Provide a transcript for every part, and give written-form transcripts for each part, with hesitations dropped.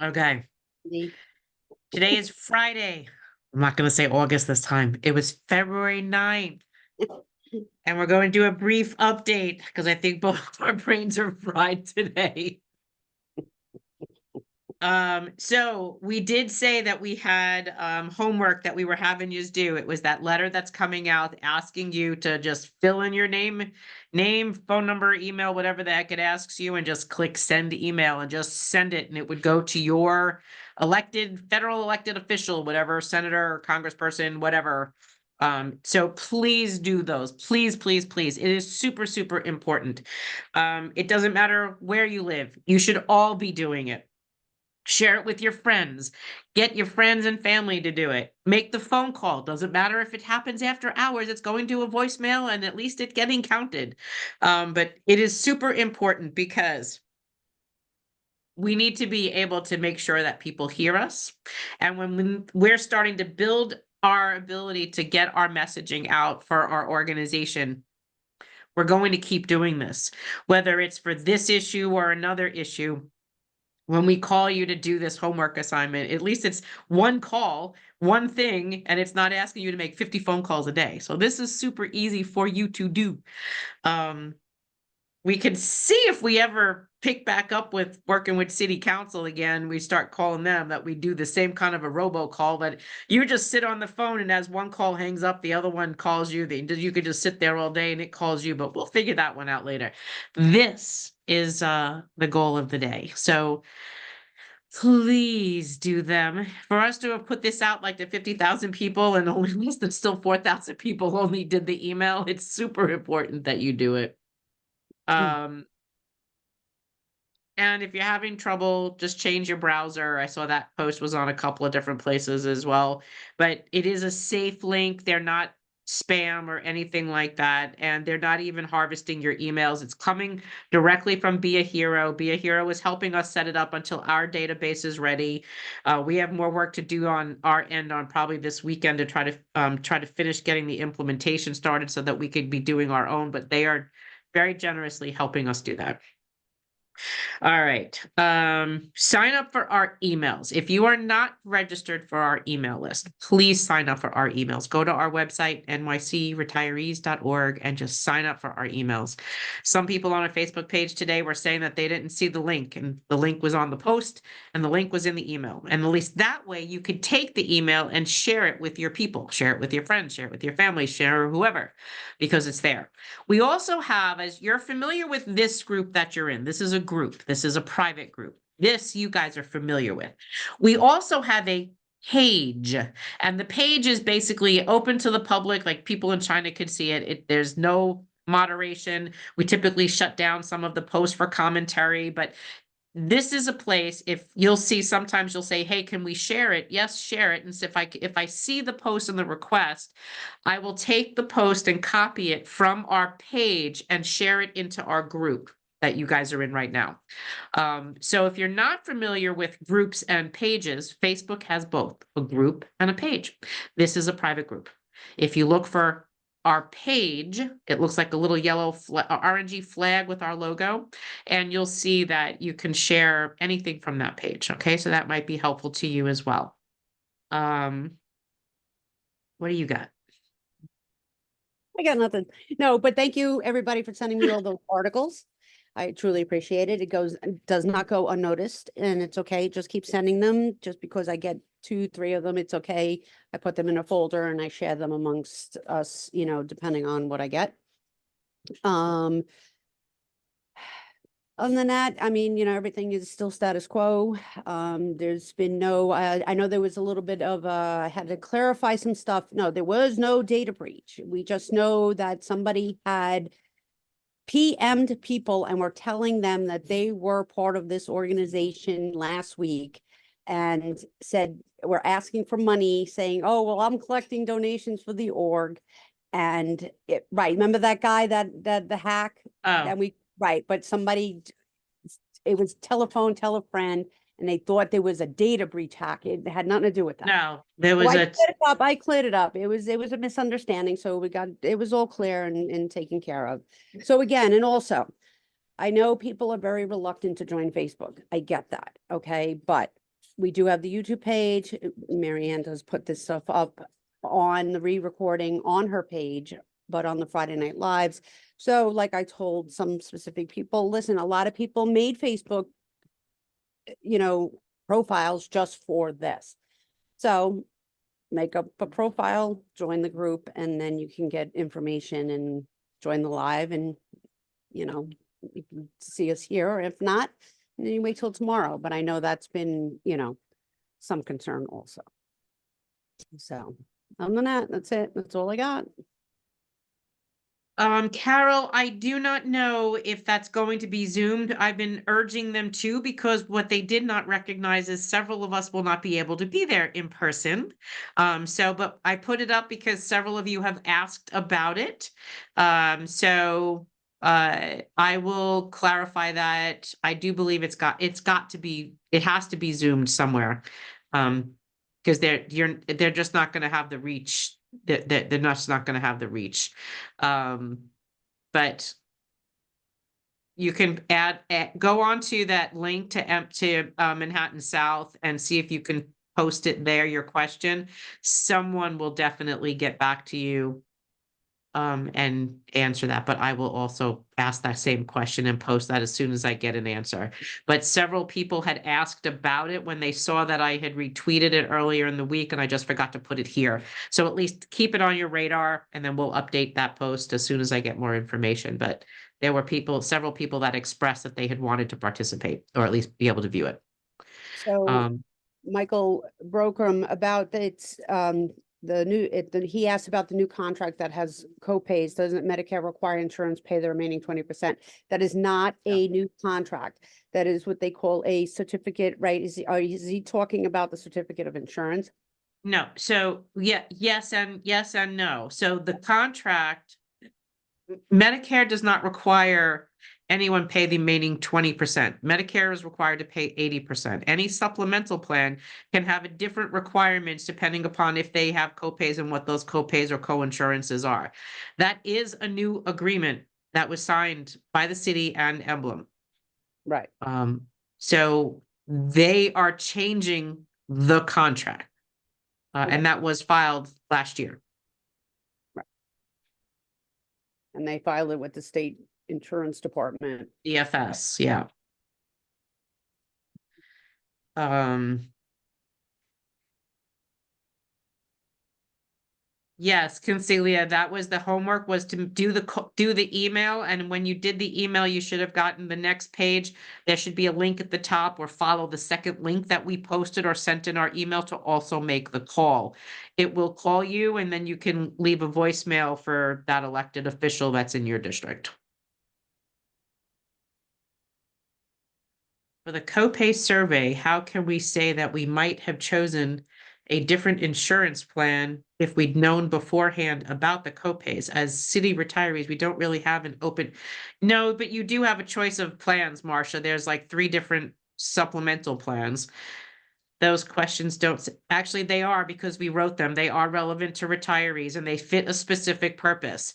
Okay. The- Today is Friday. I'm not going to say August this time. It was February 9th. And we're going to do a brief update because I think both our brains are fried today. So we did say that we had homework that we were having you do. It was that letter that's coming out asking you to just fill in your name, phone number, email, whatever the heck it asks you, and just click send email and just send it. And it would go to your federal elected official, whatever, senator or congressperson, whatever. So please do those. Please, please, please. It is super, super important. It doesn't matter where you live. You should all be doing it. Share it with your friends. Get your friends and family to do it. Make the phone call. Doesn't matter if it happens after hours, it's going to a voicemail and at least it's getting counted. But it is super important because we need to be able to make sure that people hear us. And when we're starting to build our ability to get our messaging out for our organization, we're going to keep doing this, whether it's for this issue or another issue. When we call you to do this homework assignment, at least it's one call, one thing, and it's not asking you to make 50 phone calls a day. So this is super easy for you to do. We can see if we ever pick back up with working with city council again, we start calling them, that we do the same kind of a robocall that you just sit on the phone and as one call hangs up, the other one calls you. You could just sit there all day and it calls you, but we'll figure that one out later. This is the goal of the day. So please do them. For us to have put this out like to 50,000 people and only less than still 4,000 people only did the email, it's super important that you do it. And if you're having trouble, just change your browser. I saw that post was on a couple of different places as well, but it is a safe link. They're not spam or anything like that, and they're not even harvesting your emails. It's coming directly from Be a Hero. Be a Hero is helping us set it up until our database is ready. We have more work to do on our end on probably this weekend to try to finish getting the implementation started so that we could be doing our own, but they are very generously helping us do that. All right. Sign up for our emails. If you are not registered for our email list, please sign up for our emails. Go to our website, nycretirees.org, and just sign up for our emails. Some people on a Facebook page today were saying that they didn't see the link, and the link was on the post, and the link was in the email. And at least that way you could take the email and share it with your people, share it with your friends, share it with your family, share whoever, because it's there. We also have, as you're familiar with this group that you're in, this is a group. This is a private group. This you guys are familiar with. We also have a page, and the page is basically open to the public, like people in China could see it. There's no moderation. We typically shut down some of the posts for commentary, but this is a place, if you'll see, sometimes you'll say, hey, can we share it? Yes, share it. And so if I see the post and the request, I will take the post and copy it from our page and share it into our group that you guys are in right now. So if you're not familiar with groups and pages, Facebook has both a group and a page. This is a private group. If you look for our page, it looks like a little yellow orangey flag with our logo, and you'll see that you can share anything from that page. Okay, so that might be helpful to you as well. What do you got? I got nothing. No, but thank you everybody for sending me all those articles. I truly appreciate it. It does not go unnoticed, and it's okay. Just keep sending them. Just because I get 2, 3 of them, it's okay. I put them in a folder and I share them amongst us, depending on what I get. Other than that, I mean, everything is still status quo. There's been no, I know there was a little bit of, I had to clarify some stuff. No, there was no data breach. We just know that somebody had PM'd people and were telling them that they were part of this organization last week and said, we're asking for money, saying, oh, well, I'm collecting donations for the org. And right, remember that guy, that the hack? Oh, Right, but somebody, it was telephone, tell a friend, and they thought there was a data breach hack. It had nothing to do with that. no, there So was I cleared it up. It was a misunderstanding. So it was all clear and taken care of. So again, and also, I know people are very reluctant to join Facebook. I get that. Okay. But we do have the YouTube page. Mary Ann does put this stuff up on the re-recording on her page, but on the Friday Night Lives. So like I told some specific people, listen, a lot of people made Facebook, profiles just for this. So make up a profile, join the group, and then you can get information and join the live, and you can see us here, or if not, then you wait till tomorrow. But I know that's been, some concern also. So other than that, that's it. That's all I got. Carol, I do not know if that's going to be Zoomed. I've been urging them to, because what they did not recognize is several of us will not be able to be there in person. But I put it up because several of you have asked about it. I will clarify that. I do believe it has to be Zoomed somewhere. Because they're just not going to have the reach. They're just not going to have the reach. But you can go on to that link to Manhattan South and see if you can post it there, your question. Someone will definitely get back to you and answer that, but I will also ask that same question and post that as soon as I get an answer. But several people had asked about it when they saw that I had retweeted it earlier in the week, and I just forgot to put it here. So at least keep it on your radar, and then we'll update that post as soon as I get more information. But there were several people that expressed that they had wanted to participate, or at least be able to view it. So Michael Broker about he asked about the new contract that has co-pays. Doesn't Medicare require insurance pay the remaining 20%? That is not a new contract. That is what they call a certificate, right? Is he talking about the certificate of insurance? No. So yes and no. So the contract, Medicare does not require anyone pay the remaining 20%. Medicare is required to pay 80%. Any supplemental plan can have a different requirements depending upon if they have copays and what those copays or co-insurances are. That is a new agreement that was signed by the city and Emblem. Right. So they are changing the contract. And that was filed last year. Right. And they filed it with the state insurance department. DFS, yeah. Yes, Concelia, that was the homework, was to do the email, and when you did the email, you should have gotten the next page. There should be a link at the top, or follow the second link that we posted or sent in our email to also make the call. It will call you, and then you can leave a voicemail for that elected official that's in your district. For the copay survey, how can we say that we might have chosen a different insurance plan if we'd known beforehand about the copays? As city retirees, we don't really have an open. No, but you do have a choice of plans, Marcia. There's like 3 different supplemental plans. Those questions don't, actually they are, because we wrote them. They are relevant to retirees and they fit a specific purpose.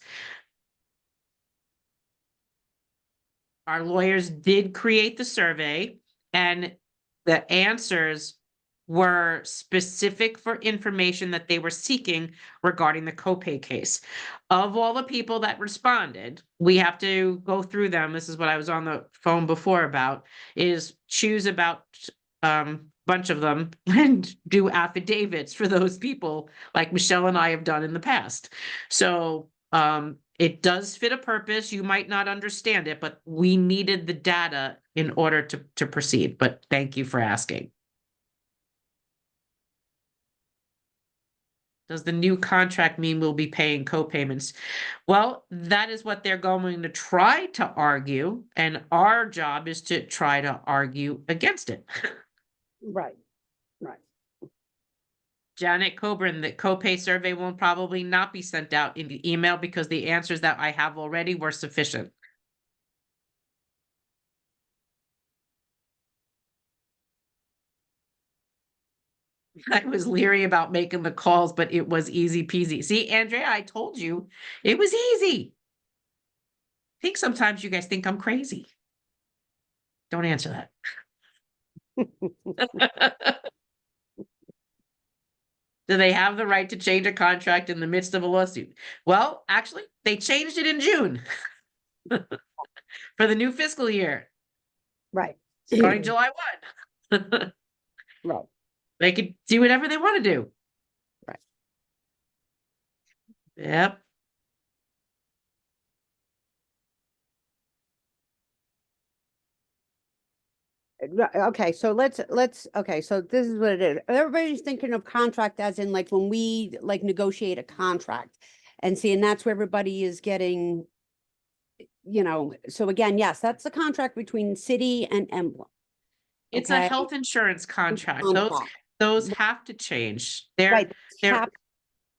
Our lawyers did create the survey, and the answers were specific for information that they were seeking regarding the copay case. Of all the people that responded, we have to go through them. This is what I was on the phone before about, is choose about bunch of them and do affidavits for those people, like Michelle and I have done in the past. So it does fit a purpose. You might not understand it, but we needed the data in order to proceed. But thank you for asking. Does the new contract mean we'll be paying co-payments? Well, that is what they're going to try to argue, and our job is to try to argue against it. Right. Right. Janet Coburn, the copay survey will probably not be sent out in the email because the answers that I have already were sufficient. I was leery about making the calls, but it was easy peasy. See, Andrea, I told you it was easy. I think sometimes you guys think I'm crazy. Don't answer that. Do they have the right to change a contract in the midst of a lawsuit? Well, actually, they changed it in June for the new fiscal year, Right. starting July 1. Right. They could do whatever they want to do. Right. Yep. Okay, so okay, so this is what it is. Everybody's thinking of contract as in like when we like negotiate a contract. And see, and that's where everybody is getting, so again, yes, that's the contract between city and Emblem. It's a Okay. health insurance contract. Contract. Those have to change. Right. They're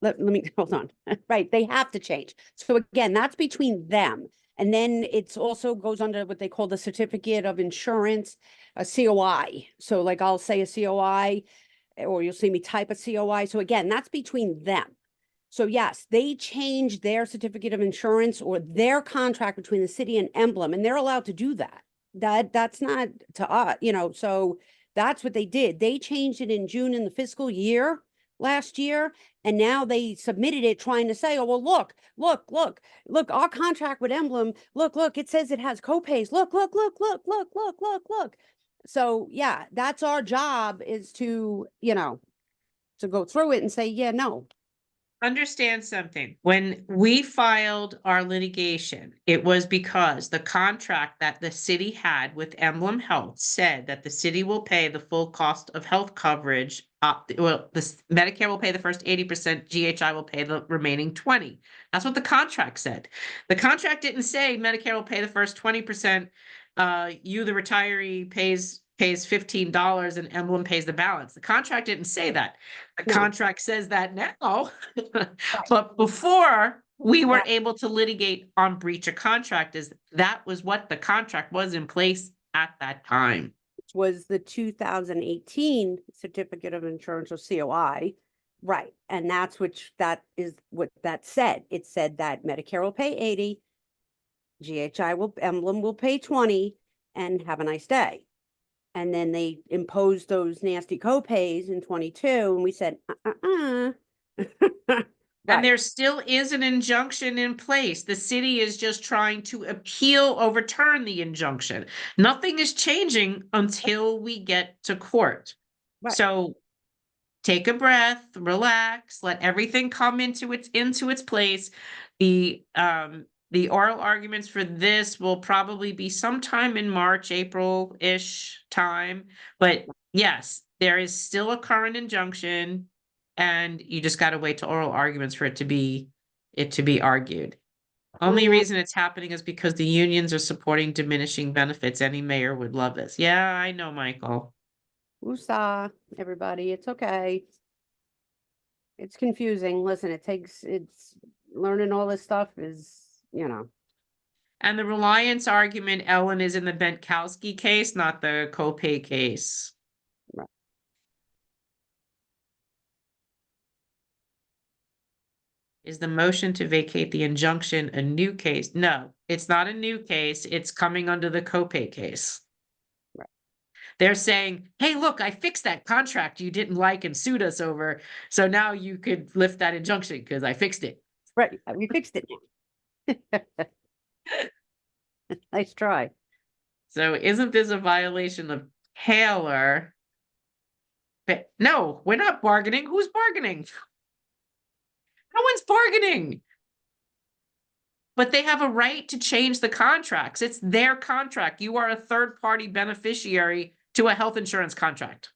Let me hold on. Right, they have to change. So again, that's between them. And then it's also goes under what they call the certificate of insurance, a COI. So like I'll say a COI, or you'll see me type a COI. So again, that's between them. So yes, they changed their certificate of insurance or their contract between the city and Emblem, and they're allowed to do that. That's not to us, so that's what they did. They changed it in June in the fiscal year last year, and now they submitted it trying to say, oh, well, look, our contract with Emblem, look, it says it has copays. Look. So yeah, that's our job is to go through it and say, yeah, no. Understand something. When we filed our litigation, it was because the contract that the city had with Emblem Health said that the city will pay the full cost of health coverage. Well, Medicare will pay the first 80%, GHI will pay the remaining 20. That's what the contract said. The contract didn't say Medicare will pay the first 20%. You, the retiree, pays $15 and Emblem pays the balance. The contract didn't say that. The No. contract says that now. But before we were able to litigate on breach of contract, that was what the contract was in place at that time. Was the 2018 certificate of insurance or COI. Right. And that is what that said. It said that Medicare will pay 80, Emblem will pay 20, and have a nice day. And then they imposed those nasty copays in 22, and we said, And there still is an injunction in place. The city is just trying to overturn the injunction. Nothing is changing until we get to court. Right. So take a breath, relax, let everything come into its place. The oral arguments for this will probably be sometime in March, April-ish time. But yes, there is still a current injunction, and you just got to wait to oral arguments for it to be argued. Only reason it's happening is because the unions are supporting diminishing benefits. Any mayor would love this. Yeah, I know, Michael. Woosah, everybody. It's okay. It's confusing. Listen, it's learning all this stuff is, And the reliance argument, Ellen, is in the Bentkowski case, not the copay case. Right. Is the motion to vacate the injunction a new case? No, it's not a new case. It's coming under the copay case. Right. They're saying, hey, look, I fixed that contract you didn't like and sued us over. So now you could lift that injunction because I fixed it. Right. We fixed it now. Nice try. So isn't this a violation of Taylor? But no, we're not bargaining. Who's bargaining? No one's bargaining. But they have a right to change the contracts. It's their contract. You are a third-party beneficiary to a health insurance contract.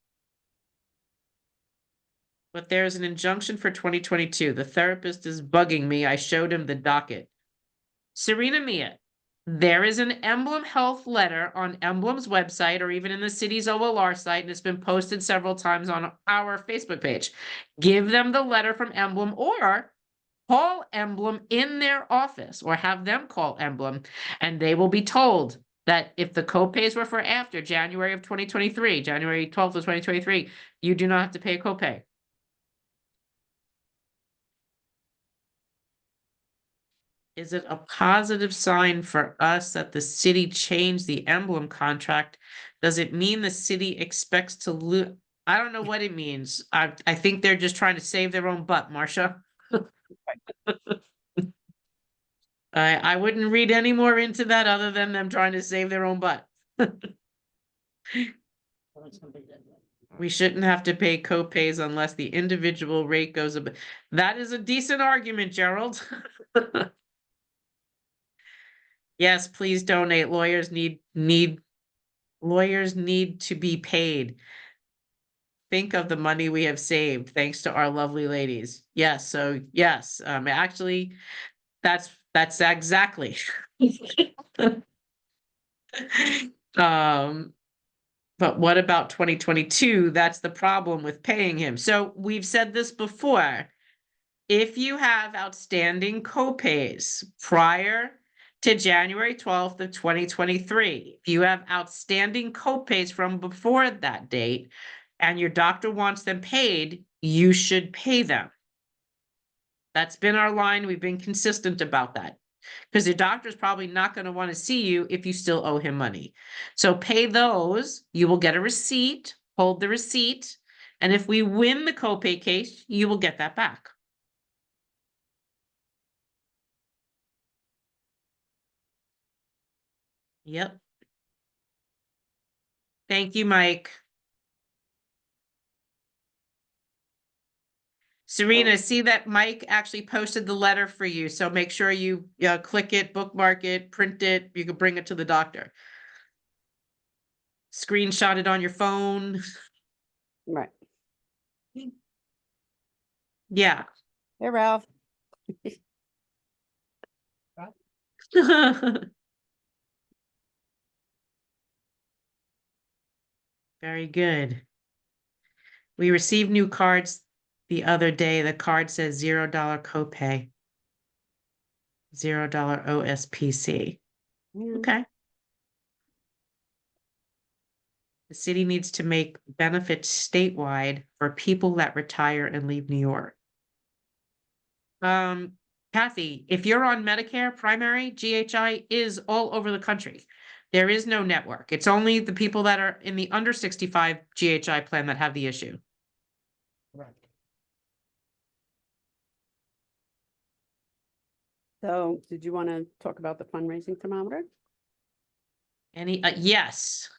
But there's an injunction for 2022. The therapist is bugging me. I showed him the docket. Serena Mia, there is an Emblem Health letter on Emblem's website or even in the city's OLR site, and it's been posted several times on our Facebook page. Give them the letter from Emblem or call Emblem in their office or have them call Emblem, and they will be told that if the copays were for after January of 2023, January 12th of 2023, you do not have to pay a copay. Is it a positive sign for us that the city changed the Emblem contract? Does it mean the city expects to I don't know what it means. I think they're just trying to save their own butt, Marcia. I wouldn't read any more into that other than them trying to save their own butt. We shouldn't have to pay co-pays unless the individual rate goes up. That is a decent argument, Gerald. Yes, please donate. Lawyers need to be paid. Think of the money we have saved thanks to our lovely ladies. Yes, so yes, actually, that's exactly. But what about 2022? That's the problem with paying him. So we've said this before. If you have outstanding co-pays prior to January 12th of 2023, if you have outstanding co-pays from before that date and your doctor wants them paid, you should pay them. That's been our line. We've been consistent about that because your doctor's probably not going to want to see you if you still owe him money. So pay those. You will get a receipt, hold the receipt. And if we win the copay case, you will get that back. Yep. Thank you, Mike. Serena, see that Mike actually posted the letter for you. So make sure you click it, bookmark it, print it. You can bring it to the doctor. Screenshot it on your phone. Right. Yeah. Hey, Ralph. Very good. We received new cards the other day. The card says $0 copay. $0 OSPC. Okay. The city needs to make benefits statewide for people that retire and leave New York. Kathy, if you're on Medicare primary, GHI is all over the country. There is no network. It's only the people that are in the under 65 GHI plan that have the issue. Right. So did you want to talk about the fundraising thermometer? Yes.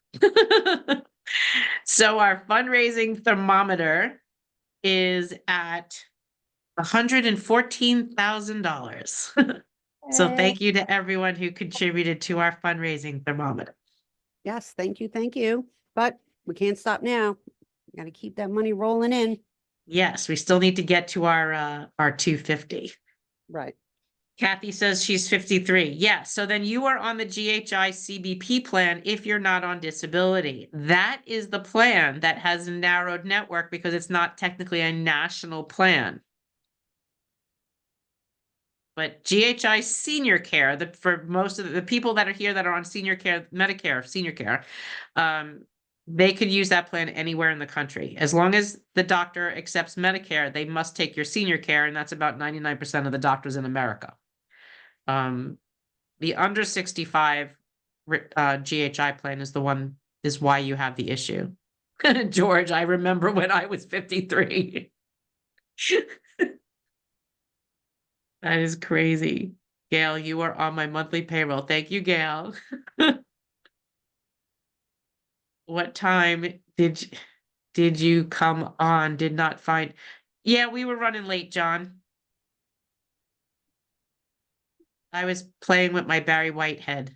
So our fundraising thermometer is at $114,000. So thank you to everyone who contributed to our fundraising thermometer. Yes, thank you, thank you. But we can't stop now. Got to keep that money rolling in. Yes, we still need to get to our 250. Right. Kathy says she's 53. Yeah, so then you are on the GHI CBP plan if you're not on disability. That is the plan that has a narrowed network because it's not technically a national plan. But GHI senior care, for most of the people that are here that are on senior care, Medicare, senior care, they could use that plan anywhere in the country. As long as the doctor accepts Medicare, they must take your senior care, and that's about 99% of the doctors in America. The under 65 GHI plan is why you have the issue. George, I remember when I was 53. That is crazy. Gail, you are on my monthly payroll. Thank you, Gail. What time did you come on? Did not find. Yeah, we were running late, John. I was playing with my Barry Whitehead.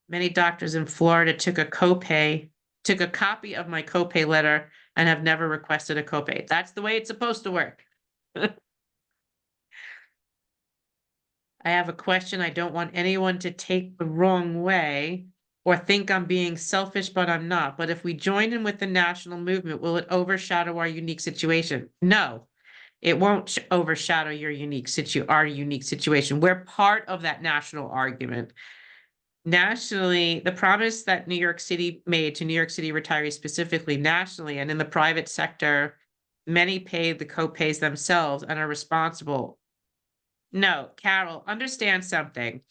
Many doctors in Florida took a copay, took a copy of my copay letter and have never requested a copay. That's the way it's supposed to work. I have a question. I don't want anyone to take the wrong way or think I'm being selfish, but I'm not. But if we join in with the national movement, will it overshadow our unique situation? No, it won't overshadow our unique situation. We're part of that national argument. Nationally, the promise that New York City made to New York City retirees specifically nationally and in the private sector, many pay the co-pays themselves and are responsible. No, Carol, understand something.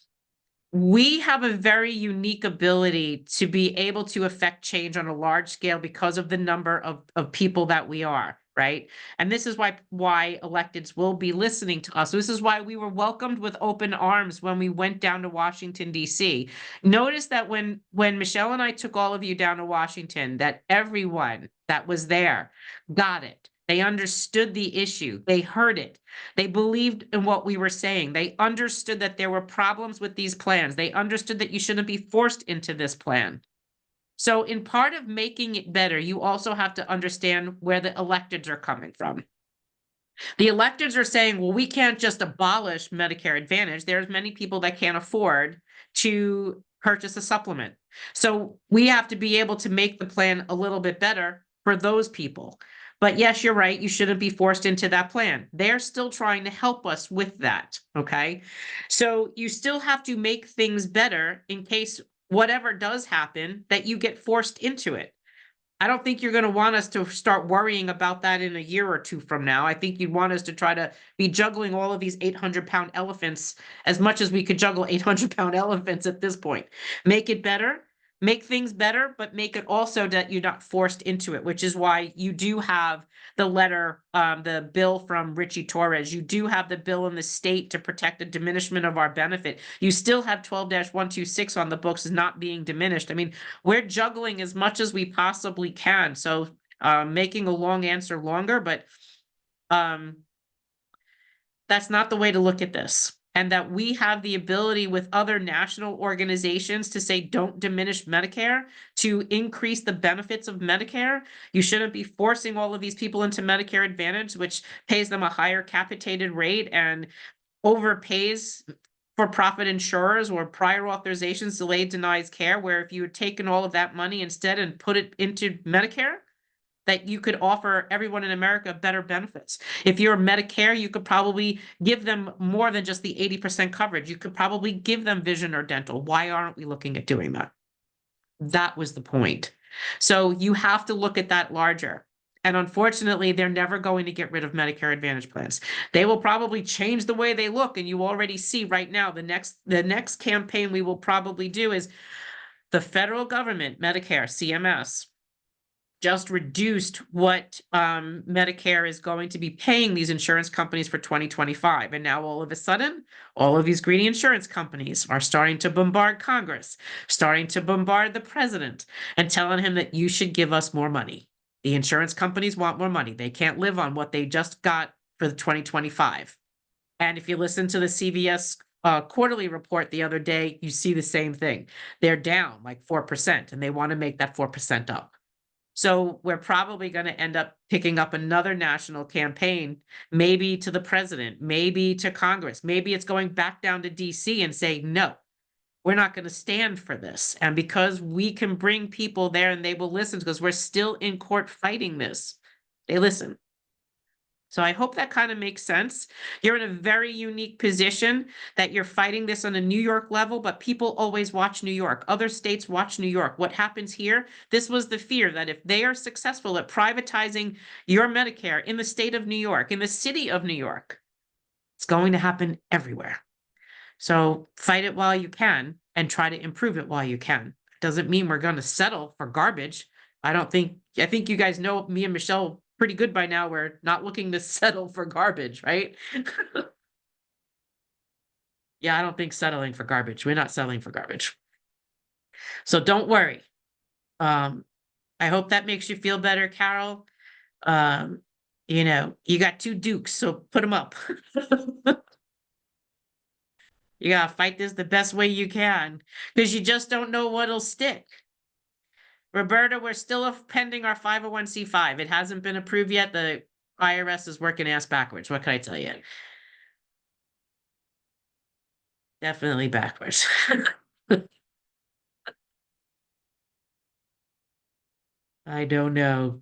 we have a very unique ability to be able to affect change on a large scale because of the number of people that we are, right? And this is why electeds will be listening to us. This is why we were welcomed with open arms when we went down to Washington, D.C. Notice that when Michelle and I took all of you down to Washington, that everyone that was there got it. They understood the issue. They heard it. They believed in what we were saying. They understood that there were problems with these plans. They understood that you shouldn't be forced into this plan. So in part of making it better, you also have to understand where the electeds are coming from. The electeds are saying, well, we can't just abolish Medicare Advantage. There's many people that can't afford to purchase a supplement. So we have to be able to make the plan a little bit better for those people. But yes, you're right. You shouldn't be forced into that plan. They're still trying to help us with that. Okay. So you still have to make things better in case whatever does happen that you get forced into it. I don't think you're going to want us to start worrying about that in a year or two from now. I think you'd want us to try to be juggling all of these 800-pound elephants as much as we could juggle 800-pound elephants at this point. Make it better, make things better, but make it also that you're not forced into it, which is why you do have the letter, the bill from Richie Torres. You do have the bill in the state to protect the diminishment of our benefit. You still have 12-126 on the books is not being diminished. I mean, we're juggling as much as we possibly can. So making a long answer longer, but that's not the way to look at this. And that we have the ability with other national organizations to say, don't diminish Medicare, to increase the benefits of Medicare. You shouldn't be forcing all of these people into Medicare Advantage, which pays them a higher capitated rate and overpays for-profit insurers or prior authorizations, delayed denies care, where if you had taken all of that money instead and put it into Medicare, that you could offer everyone in America better benefits. If you're Medicare, you could probably give them more than just the 80% coverage. You could probably give them vision or dental. Why aren't we looking at doing that? That was the point. So you have to look at that larger. And unfortunately, they're never going to get rid of Medicare Advantage plans. They will probably change the way they look. And you already see right now, the next campaign we will probably do is the federal government, Medicare, CMS, just reduced what Medicare is going to be paying these insurance companies for 2025. And now all of a sudden, all of these greedy insurance companies are starting to bombard Congress, starting to bombard the president and telling him that you should give us more money. The insurance companies want more money. They can't live on what they just got for the 2025. And if you listen to the CVS quarterly report the other day, you see the same thing. They're down like 4%, and they want to make that 4% up. So we're probably going to end up picking up another national campaign, maybe to the president, maybe to Congress. Maybe it's going back down to DC and saying, no, we're not going to stand for this. And because we can bring people there and they will listen, because we're still in court fighting this, they listen. So I hope that kind of makes sense. You're in a very unique position that you're fighting this on a New York level, but people always watch New York. Other states watch New York. What happens here? This was the fear that if they are successful at privatizing your Medicare in the state of New York, in the city of New York, it's going to happen everywhere. So fight it while you can and try to improve it while you can. Doesn't mean we're going to settle for garbage. I think you guys know me and Michelle pretty good by now. We're not looking to settle for garbage, right? Yeah, I don't think settling for garbage. We're not settling for garbage. So don't worry. I hope that makes you feel better, Carol. You got two dukes, so put them up. You gotta fight this the best way you can, because you just don't know what'll stick. Roberta, we're still pending our 501c5. It hasn't been approved yet. The IRS is working ass backwards. What can I tell you? Definitely backwards. I don't know.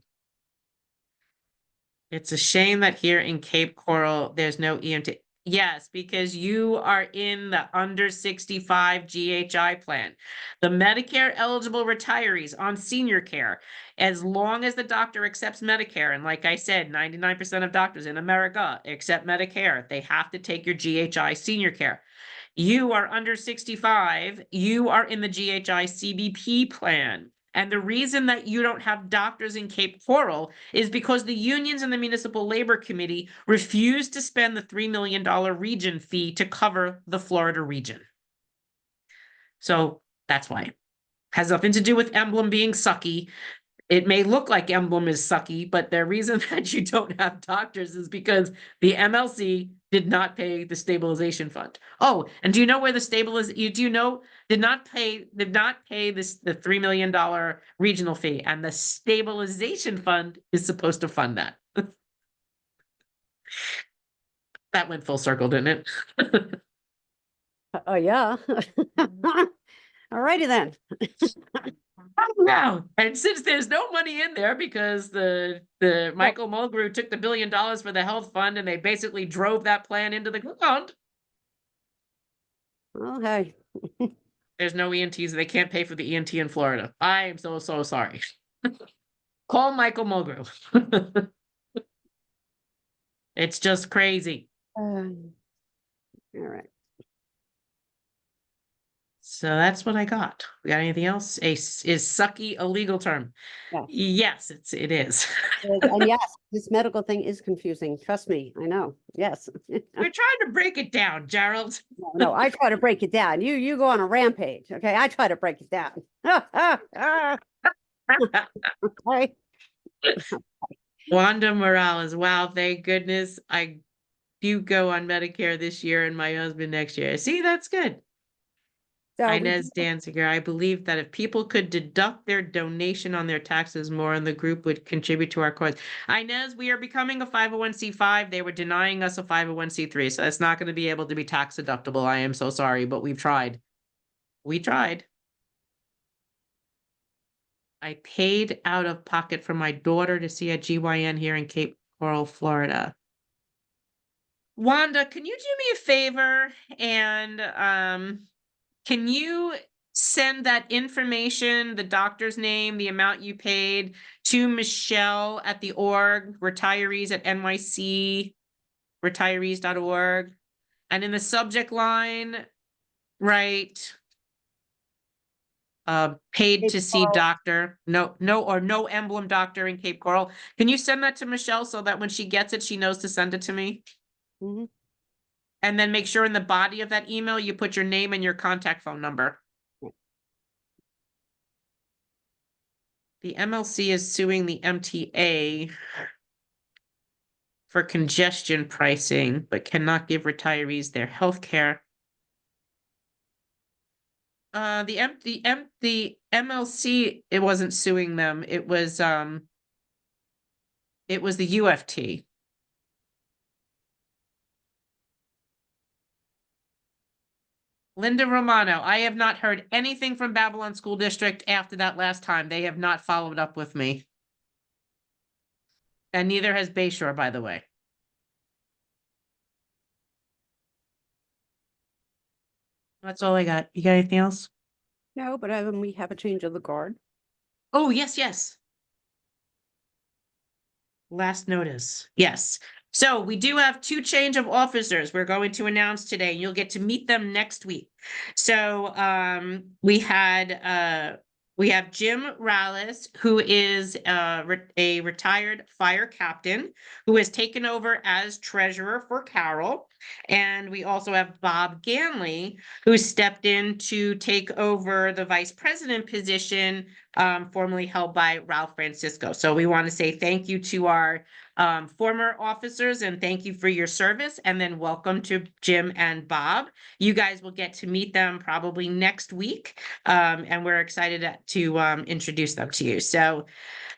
It's a shame that here in Cape Coral, there's no EMT. Yes, because you are in the under 65 GHI plan. The Medicare eligible retirees on senior care, as long as the doctor accepts Medicare, and like I said, 99% of doctors in America accept Medicare, they have to take your GHI senior care. you are under 65, you are in the GHI CBP plan. And the reason that you don't have doctors in Cape Coral is because the unions and the Municipal Labor Committee refused to spend the $3 million region fee to cover the Florida region. So that's why. Has nothing to do with Emblem being sucky. It may look like Emblem is sucky, but the reason that you don't have doctors is because the MLC did not pay the stabilization fund. Oh, and do you know where the did not pay this the $3 million regional fee, and the stabilization fund is supposed to fund that. That went full circle, didn't it? Oh, yeah. All righty then. No, and since there's no money in there because the Michael Mulgrew took the $1 billion for the health fund and they basically drove that plan into the ground. Well, hey, There's no ENTs. They can't pay for the ENT in Florida. I am so sorry. Call Michael Mulgrew. It's just crazy. all right. So that's what I got. We got anything else? Is sucky a legal term? Yes. Yes, it is. And yes, this medical thing is confusing. Trust me, I know. Yes. We're trying to break it down, Gerald. No, I try to break it down. You go on a rampage. Okay, I try to break it down. Okay. Wanda Morales. Wow, thank goodness I do go on Medicare this year and my husband next year. See, that's good. So we Inez Danziger, I believe that if people could deduct their donation on their taxes more and the group would contribute to our cause. Inez, we are becoming a 501c5. They were denying us a 501c3, so it's not going to be able to be tax deductible. I am so sorry, but we've tried. We tried. I paid out of pocket for my daughter to see a GYN here in Cape Coral, Florida. Wanda, can you do me a favor and can you send that information, the doctor's name, the amount you paid to Michelle at the org, retirees at nycretirees.org, and in the subject line, write paid Cape to see Coral. doctor, no Emblem doctor in Cape Coral. Can you send that to Michelle so that when she gets it, she knows to send it to me? Mhm. And then make sure in the body of that email, you put your name and your contact phone number. The MLC is suing the MTA for congestion pricing, but cannot give retirees their health care. The MLC, it wasn't suing them. It was the UFT. Linda Romano, I have not heard anything from Babylon School District after that last time. They have not followed up with me. And neither has Bayshore, by the way. That's all I got. You got anything else? No, but we have a change of the guard. Oh, yes. Last notice. Yes. So we do have 2 change of officers we're going to announce today. You'll get to meet them next week. So we have Jim Rallis, who is a retired fire captain who has taken over as treasurer for Carol. And we also have Bob Ganley, who stepped in to take over the vice president position formerly held by Ralph Francisco. So we want to say thank you to our former officers and thank you for your service. And then welcome to Jim and Bob. You guys will get to meet them probably next week. And we're excited to introduce them to you. So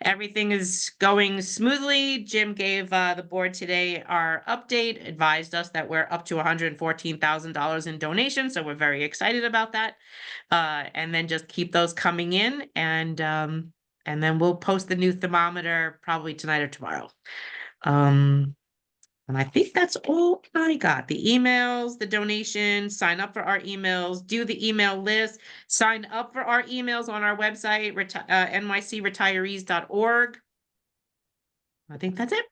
everything is going smoothly. Jim gave the board today our update, advised us that we're up to $114,000 in donations. So we're very excited about that. And then just keep those coming in and then we'll post the new thermometer probably tonight or tomorrow. And I think that's all I got. The emails, the donations, sign up for our emails, do the email list, sign up for our emails on our website, nycretirees.org. I think that's it.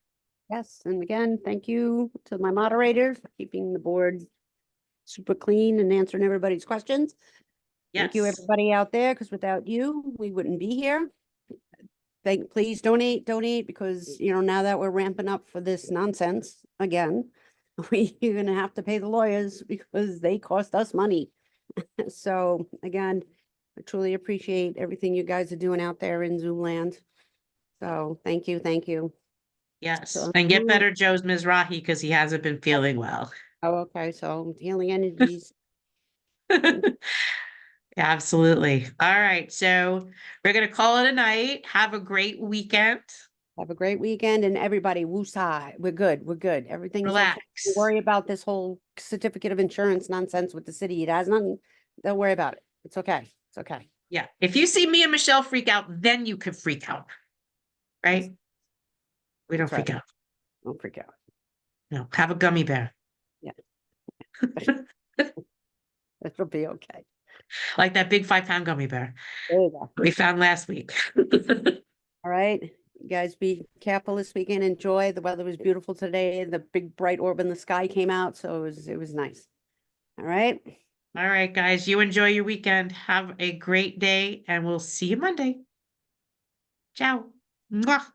Yes, and again, thank you to my moderator for keeping the board super clean and answering everybody's questions. Thank you, Yes. everybody out there, because without you, we wouldn't be here. Please donate, because, now that we're ramping up for this nonsense again, we're gonna have to pay the lawyers because they cost us money. So again, I truly appreciate everything you guys are doing out there in Zoom land. So thank you, thank you. Yes. So, And get better, Joe's Mizrahi, because he hasn't been feeling well. oh, okay, so healing energies. Absolutely. All right. So we're going to call it a night. Have a great weekend. Have a great weekend, and everybody, woosah, we're good, we're good. Everything's okay. Relax. Don't worry about this whole certificate of insurance nonsense with the city. It has nothing, don't worry about it. It's okay, it's okay. Yeah. If you see me and Michelle freak out, then you could freak out. Right? We don't That's right. freak out. Don't freak out. No. Have a gummy bear. It'll be okay. Like that big 5-pound gummy bear There you go. we found last week. All right, you guys be careful this weekend. Enjoy. The weather was beautiful today. The big bright orb in the sky came out, so it was nice. All right. All right, guys. You enjoy your weekend. Have a great day, and we'll see you Monday. Ciao. Mwah.